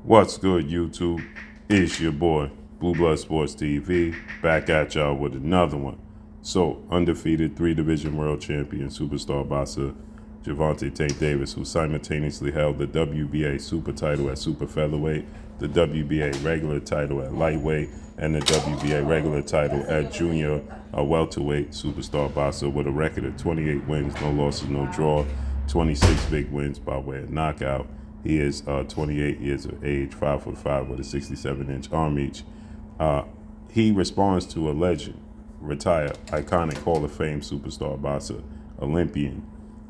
What's good, YouTube? It's your boy, Blue Blood Sports TV, back at y'all with another one. So, undefeated 3-division world champion superstar boxer Gervonta Tank Davis, who simultaneously held the WBA super title at super featherweight, the WBA regular title at lightweight, and the WBA regular title at junior welterweight superstar boxer with a record of 28 wins, no losses, no draw, 26 big wins by way of knockout. He is 28 years of age, 5'5" with a 67-inch arm reach. He responds to a legend, retired, iconic Hall of Fame superstar boxer, Olympian,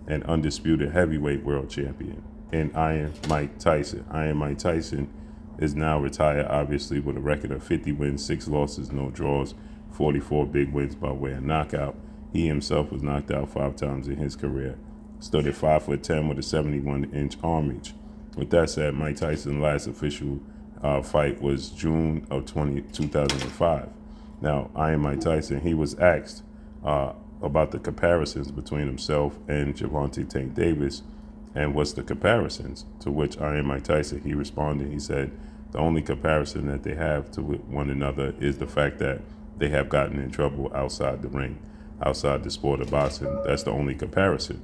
and undisputed heavyweight world champion in Iron Mike Tyson. Iron Mike Tyson is now retired, obviously, with a record of 50 wins, 6 losses, no draws, 44 big wins by way of knockout. He himself was knocked out 5 times in his career. Stood at 5'10" with a 71-inch arm reach. With that said, Mike Tyson's last official fight was June of 2005. Now, Iron Mike Tyson, he was asked about the comparisons between himself and Gervonta Tank Davis, and what's the comparisons, to which Iron Mike Tyson, he responded, he said, the only comparison that they have to one another is the fact that they have gotten in trouble outside the ring, outside the sport of boxing. That's the only comparison.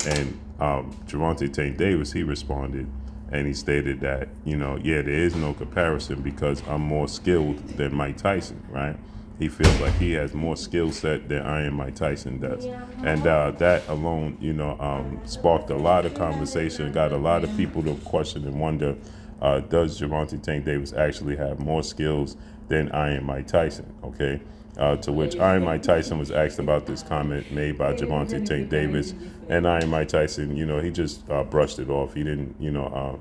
And Gervonta Tank Davis, he responded, and he stated that, yeah, there is no comparison because I'm more skilled than Mike Tyson, right? He feels like he has more skill set than Iron Mike Tyson does. And that alone, sparked a lot of conversation, got a lot of people to question and wonder, does Gervonta Tank Davis actually have more skills than Iron Mike Tyson, okay? To which Iron Mike Tyson was asked about this comment made by Gervonta Tank Davis, and Iron Mike Tyson, he just brushed it off. He didn't,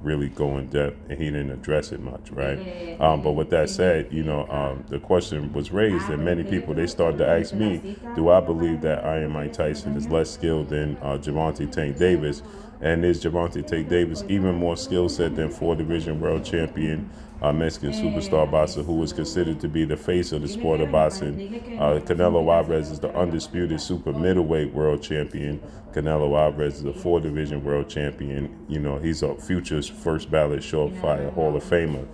really go in depth, and he didn't address it much, right? But with that said, the question was raised, and many people, they started to ask me, do I believe that Iron Mike Tyson is less skilled than Gervonta Tank Davis? And is Gervonta Tank Davis even more skill set than 4-division world champion Mexican superstar boxer who is considered to be the face of the sport of boxing? Canelo Alvarez is the undisputed super middleweight world champion. Canelo Alvarez is a 4-division world champion. He's a future first ballot surefire Hall of Famer.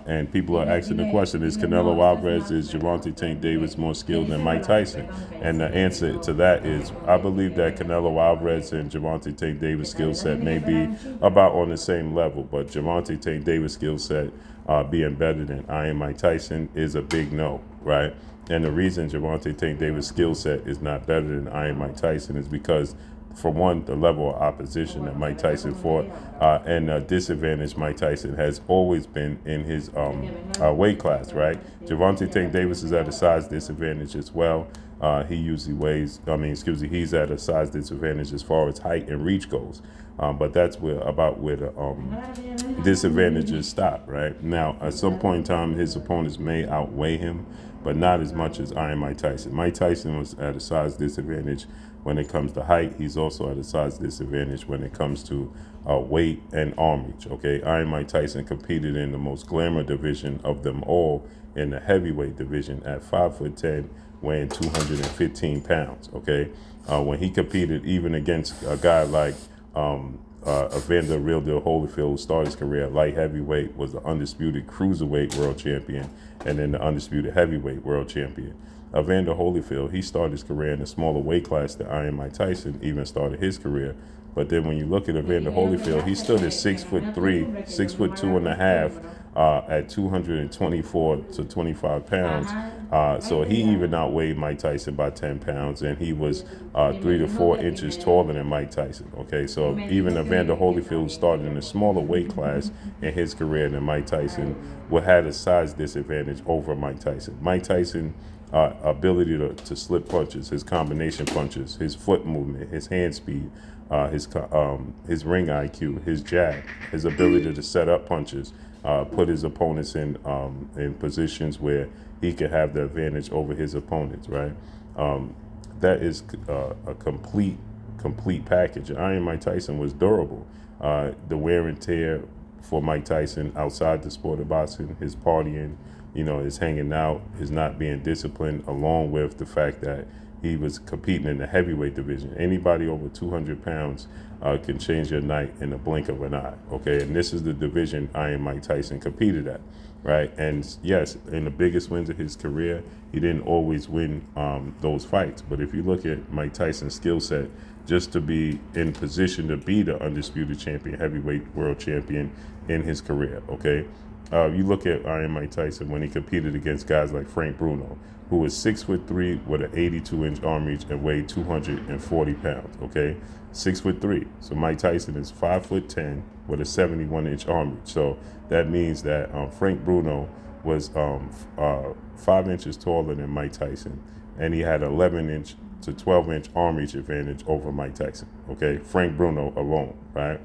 And people are asking the question, is Canelo Alvarez, is Gervonta Tank Davis more skilled than Mike Tyson? And the answer to that is, I believe that Canelo Alvarez and Gervonta Tank Davis' skill set may be about on the same level, but Gervonta Tank Davis' skill set being better than Iron Mike Tyson is a big no, right? And the reason Gervonta Tank Davis' skill set is not better than Iron Mike Tyson is because, for one, the level of opposition that Mike Tyson fought, and the disadvantage Mike Tyson has always been in his weight class, right? Gervonta Tank Davis is at a size disadvantage as well. He usually he's at a size disadvantage as far as height and reach goes. But that's where the disadvantages stop, right? Now, at some point in time, his opponents may outweigh him, but not as much as Iron Mike Tyson. Mike Tyson was at a size disadvantage when it comes to height. He's also at a size disadvantage when it comes to weight and arm reach, okay? Iron Mike Tyson competed in the most glamour division of them all, in the heavyweight division, at 5'10", weighing 215 pounds, okay? When he competed even against a guy like Evander Real Deal Holyfield, who started his career at light heavyweight, was the undisputed cruiserweight world champion, and then the undisputed heavyweight world champion. Evander Holyfield, he started his career in a smaller weight class than Iron Mike Tyson even started his career. But then when you look at Evander Holyfield, he stood at 6'3", 6'2.5", at 224 to 25 pounds. So he even outweighed Mike Tyson by 10 pounds, and he was 3 to 4 inches taller than Mike Tyson. Okay, so even Evander Holyfield started in a smaller weight class in his career than Mike Tyson, had a size disadvantage over Mike Tyson. Mike Tyson ability to slip punches, his combination punches, his foot movement, his hand speed, his ring IQ, his jab, his ability to set up punches, put his opponents in positions where he could have the advantage over his opponents, right? That is a complete package. Iron Mike Tyson was durable. The wear and tear for Mike Tyson outside the sport of boxing, his partying, his hanging out, his not being disciplined, along with the fact that he was competing in the heavyweight division. Anybody over 200 pounds can change your night in the blink of an eye, okay? And this is the division Iron Mike Tyson competed at, right? And yes, in the biggest wins of his career, he didn't always win those fights. But if you look at Mike Tyson's skill set, just to be in position to be the undisputed champion, heavyweight world champion in his career, okay? You look at Iron Mike Tyson when he competed against guys like Frank Bruno, who was 6'3" with an 82-inch arm reach and weighed 240 pounds, okay? 6'3". So Mike Tyson is 5'10" with a 71-inch arm reach. So that means that Frank Bruno was 5 inches taller than Mike Tyson, and he had 11-inch to 12-inch arm reach advantage over Mike Tyson, okay? Frank Bruno alone, right?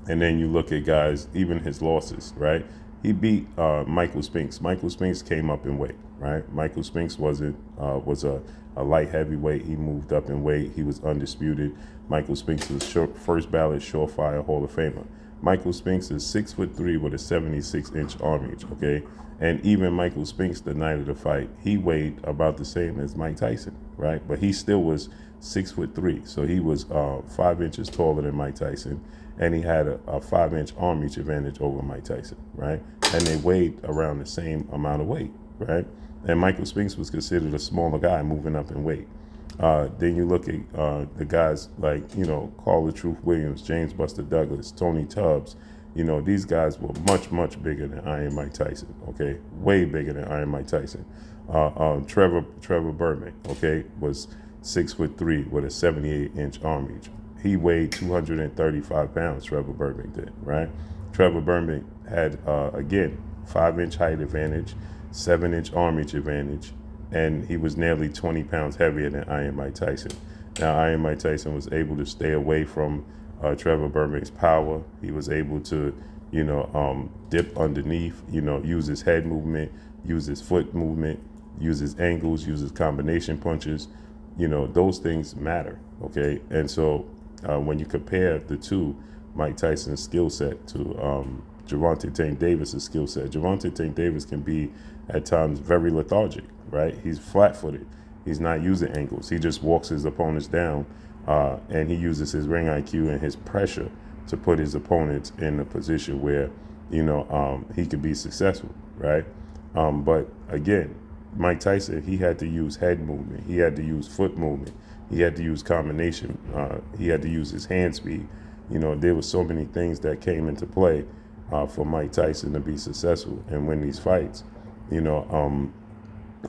And then you look at guys, even his losses, right? He beat Michael Spinks. Michael Spinks came up in weight, right? Michael Spinks was a light heavyweight. He moved up in weight. He was undisputed. Michael Spinks was first ballot surefire Hall of Famer. Michael Spinks is 6'3" with a 76-inch arm reach, okay? And even Michael Spinks, the night of the fight, he weighed about the same as Mike Tyson, right? But he still was 6'3", so he was 5 inches taller than Mike Tyson, and he had a 5-inch arm reach advantage over Mike Tyson, right? And they weighed around the same amount of weight, right? And Michael Spinks was considered a smaller guy moving up in weight. Then you look at the guys like, Carl the Truth Williams, James Buster Douglas, Tony Tubbs. These guys were much, much bigger than Iron Mike Tyson, okay? Way bigger than Iron Mike Tyson. Trevor Burbank, okay, was 6'3" with a 78-inch arm reach. He weighed 235 pounds, Trevor Burbank did, right? Trevor Burbank had, again, 5-inch height advantage, 7-inch arm reach advantage, and he was nearly 20 pounds heavier than Iron Mike Tyson. Now, Iron Mike Tyson was able to stay away from Trevor Burbank's power. He was able to, dip underneath, use his head movement, use his foot movement, use his angles, use his combination punches. Those things matter, okay? And so when you compare the two, Mike Tyson's skill set to Gervonta Tank Davis's skill set, Gervonta Tank Davis can be at times very lethargic, right? He's flat-footed. He's not using angles. He just walks his opponents down, and he uses his ring IQ and his pressure to put his opponents in a position where, he could be successful, right? But again, Mike Tyson, he had to use head movement. He had to use foot movement. He had to use combination. He had to use his hand speed. There were so many things that came into play for Mike Tyson to be successful and win these fights.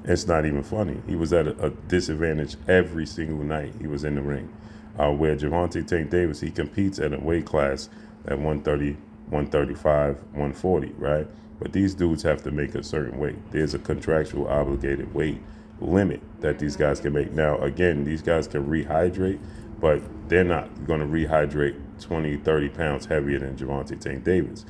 It's not even funny. He was at a disadvantage every single night he was in the ring. Where Gervonta Tank Davis, he competes at a weight class at 130, 135, 140, right? But these dudes have to make a certain weight. There's a contractual obligated weight limit that these guys can make. Now, again, these guys can rehydrate, but they're not going to rehydrate 20, 30 pounds heavier than Gervonta Tank Davis.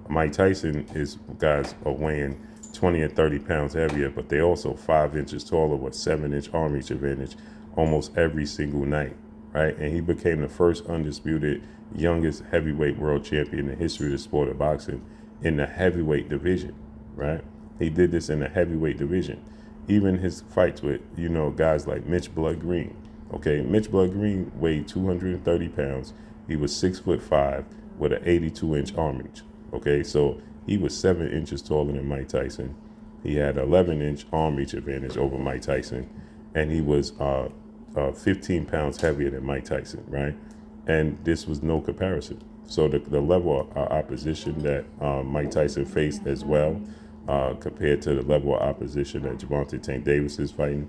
Mike Tyson is guys are weighing 20 and 30 pounds heavier, but they also 5 inches taller with 7-inch arm reach advantage almost every single night, right? And he became the first undisputed youngest heavyweight world champion in the history of the sport of boxing in the heavyweight division, right? He did this in the heavyweight division. Even his fights with, guys like Mitch Blood Green, okay? Mitch Blood Green weighed 230 pounds. He was 6'5" with an 82-inch arm reach, okay? So he was 7 inches taller than Mike Tyson. He had 11-inch arm reach advantage over Mike Tyson, and he was 15 pounds heavier than Mike Tyson, right? And this was no comparison. So the level of opposition that Mike Tyson faced as well, compared to the level of opposition that Gervonta Tank Davis is fighting,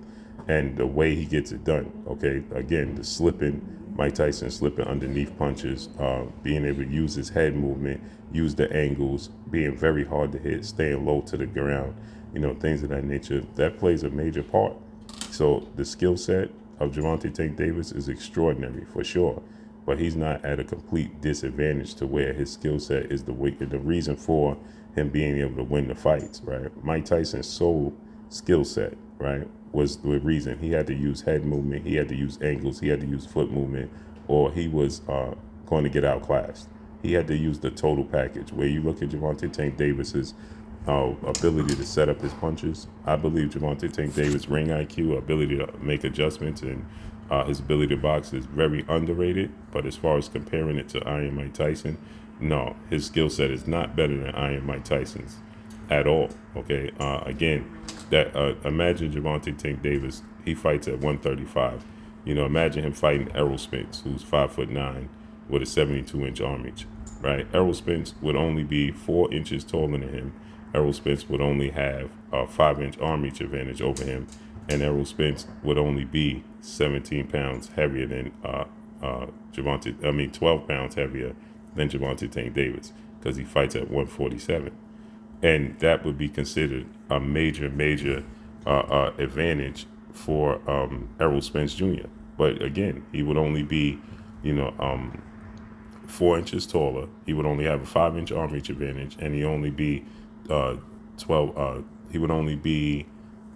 and the way he gets it done, okay? Again, the slipping, Mike Tyson slipping underneath punches, being able to use his head movement, use the angles, being very hard to hit, staying low to the ground, things of that nature, that plays a major part. So the skill set of Gervonta Tank Davis is extraordinary for sure, but he's not at a complete disadvantage to where his skill set is the reason for him being able to win the fights, right? Mike Tyson's sole skill set, right, was the reason he had to use head movement, he had to use angles, he had to use foot movement, or he was going to get outclassed. He had to use the total package. Where you look at Gervonta Tank Davis's ability to set up his punches. I believe Gervonta Tank Davis' ring IQ, ability to make adjustments, and his ability to box is very underrated. But as far as comparing it to Iron Mike Tyson, no, his skill set is not better than Iron Mike Tyson's at all. Okay, again, that imagine Gervonta Tank Davis. He fights at 135. You know, imagine him fighting Errol Spence, who's 5'9", with a 72-inch arm reach. Right, Errol Spence would only be 4 inches taller than him. Errol Spence would only have a 5-inch arm reach advantage over him, and Errol Spence would only be 17 pounds heavier than 12 pounds heavier than Gervonta Tank Davis, because he fights at 147. And that would be considered a major advantage for Errol Spence Jr. But again, he would only be, 4 inches taller. He would only have a 5-inch arm reach advantage, and he only be 12. He would only be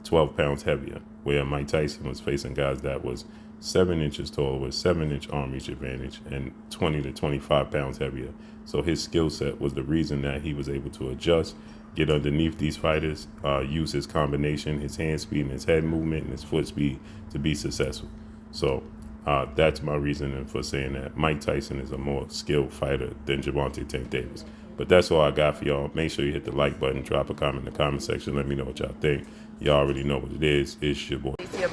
12 pounds heavier. Where Mike Tyson was facing guys that was 7 inches taller with 7-inch arm reach advantage and 20 to 25 pounds heavier. So his skill set was the reason that he was able to adjust, get underneath these fighters, use his combination, his hand speed and his head movement and his foot speed to be successful. So that's my reasoning for saying that Mike Tyson is a more skilled fighter than Gervonta Tank Davis. But that's all I got for y'all. Make sure you hit the like button, drop a comment in the comment section. Let me know what y'all think. Y'all already know what it is. It's your boy. You're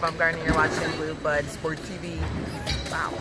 watching Blue Blood Sport TV. Wow.